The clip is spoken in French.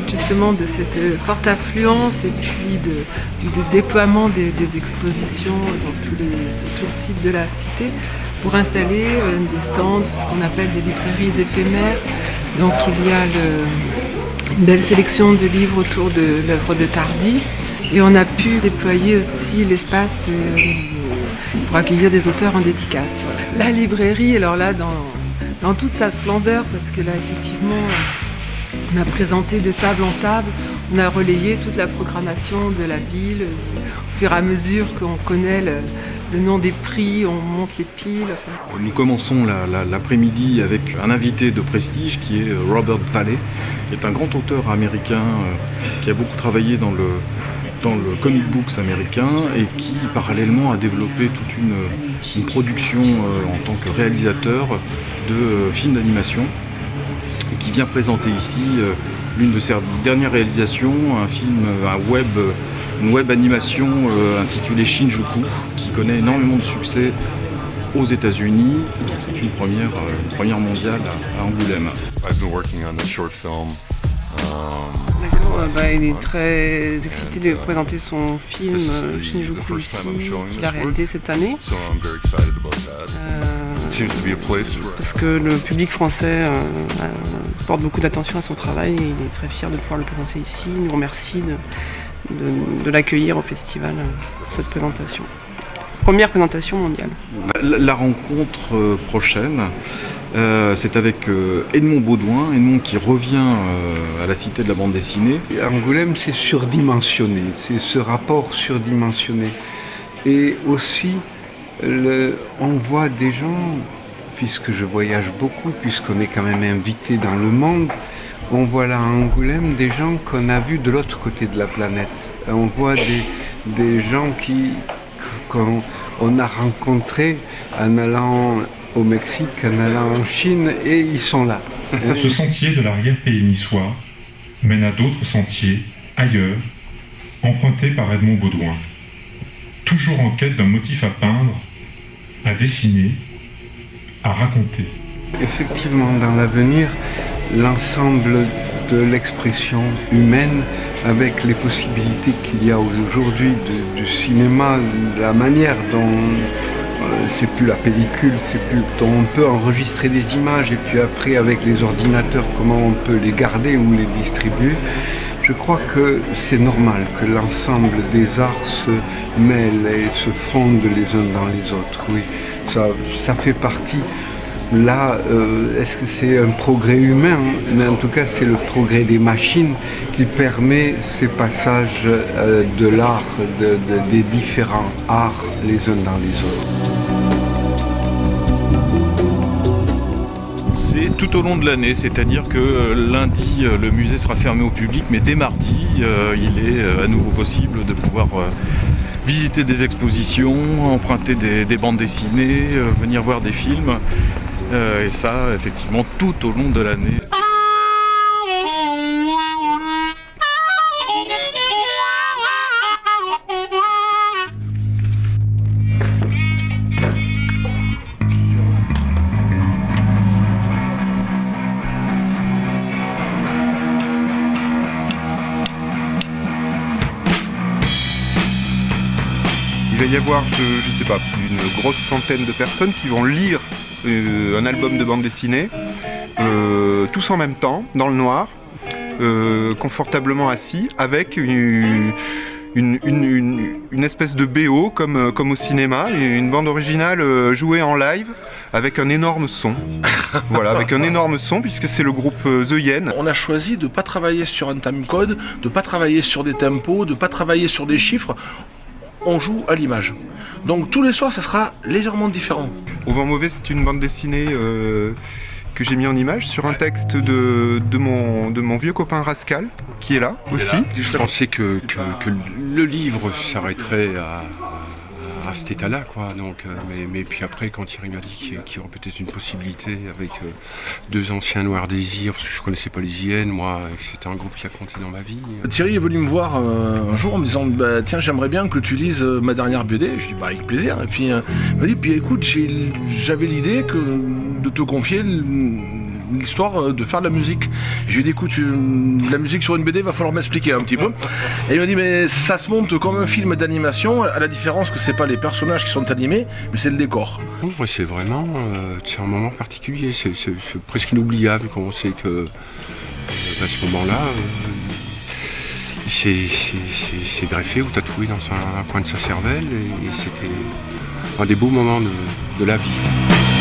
principe justement de cette forte affluence et puis du déploiement des expositions sur tout le site de la cité pour installer des stands qu'on appelle des librairies éphémères. Donc il y a une belle sélection de livres autour de l'œuvre de Tardi et on a pu déployer aussi l'espace pour accueillir des auteurs en dédicace. Voilà. La librairie, alors là, dans toute sa splendeur, parce que là, effectivement, on a présenté de table en table, on a relayé toute la programmation de la ville. Au fur et à mesure qu'on connaît le nom des prix, on monte les piles. Enfin. Nous commençons l'après-midi avec un invité de prestige qui est Robert Valley, qui est un grand auteur américain qui a beaucoup travaillé dans le comic books américain et qui parallèlement a développé toute une production en tant que réalisateur de films d'animation et qui vient présenter ici l'une de ses dernières réalisations, une web animation intitulée Shinjuku qui connaît énormément de succès aux États-Unis. C'est une première mondiale à Angoulême. I've been working on a short film. D'accord, il est très excité de présenter son film Shinjuku ici, qu'il a réalisé cette année. Parce que le public français porte beaucoup d'attention à son travail et il est très fier de pouvoir le présenter ici. Il nous remercie de l'accueillir au festival pour cette présentation. Première présentation mondiale. La rencontre prochaine, c'est avec Edmond Baudouin, Edmond qui revient à la Cité de la bande dessinée. Angoulême, c'est surdimensionné, c'est ce rapport surdimensionné. Et aussi, on voit des gens, puisque je voyage beaucoup, puisqu'on est quand même invité dans le monde, on voit là à Angoulême des gens qu'on a vus de l'autre côté de la planète. On voit des gens qu'on a rencontrés en allant au Mexique, en allant en Chine, et ils sont là. Ce sentier de l'arrière-pays niçois mène à d'autres sentiers, ailleurs, empruntés par Edmond Baudouin. Toujours en quête d'un motif à peindre, à dessiner, à raconter. Effectivement, dans l'avenir, l'ensemble de l'expression humaine, avec les possibilités qu'il y a aujourd'hui du cinéma, la manière dont c'est plus la pellicule, dont on peut enregistrer des images et puis après avec les ordinateurs comment on peut les garder ou les distribuer. Je crois que c'est normal que l'ensemble des arts se mêlent et se fondent les uns dans les autres. Oui, ça fait partie. Là, est-ce que c'est un progrès humain? Mais en tout cas, c'est le progrès des machines qui permet ces passages de l'art, des différents arts les uns dans les autres. C'est tout au long de l'année, c'est-à-dire que lundi, le musée sera fermé au public, mais dès mardi, il est à nouveau possible de pouvoir visiter des expositions, emprunter des bandes dessinées, venir voir des films. Et ça, effectivement, tout au long de l'année. Il va y avoir, je sais pas, une grosse centaine de personnes qui vont lire un album de bande dessinée, tous en même temps, dans le noir, confortablement assis, avec une espèce de BO comme au cinéma, une bande originale jouée en live avec un énorme son. Voilà, avec un énorme son puisque c'est le groupe The Yen. On a choisi de ne pas travailler sur un timecode, de ne pas travailler sur des tempos, de ne pas travailler sur des chiffres. On joue à l'image. Donc tous les soirs, ça sera légèrement différent. Au vent mauvais, c'est une bande dessinée que j'ai mis en image sur un texte de mon vieux copain Rascal, qui est là aussi. Je pensais que le livre s'arrêterait à cet état-là, quoi. Donc, mais puis après, quand Thierry m'a dit qu'il y aurait peut-être une possibilité avec deux anciens Noirs Désirs, parce que je connaissais pas les IN, moi, c'était un groupe qui a compté dans ma vie. Thierry est venu me voir un jour en me disant tiens, j'aimerais bien que tu lises ma dernière BD. Je dis avec plaisir. Et puis il m'a dit écoute, j'avais l'idée de te confier l'histoire de faire de la musique. Et je lui ai dit, écoute, la musique sur une BD, va falloir m'expliquer un petit peu. Et il m'a dit, mais ça se monte comme un film d'animation, à la différence que c'est pas les personnages qui sont animés, mais c'est le décor. Ouais, c'est vraiment c'est un moment particulier, c'est presque inoubliable quand on sait que à ce moment-là, c'est greffé ou tatoué dans un coin de sa cervelle et c'était un des beaux moments de la vie.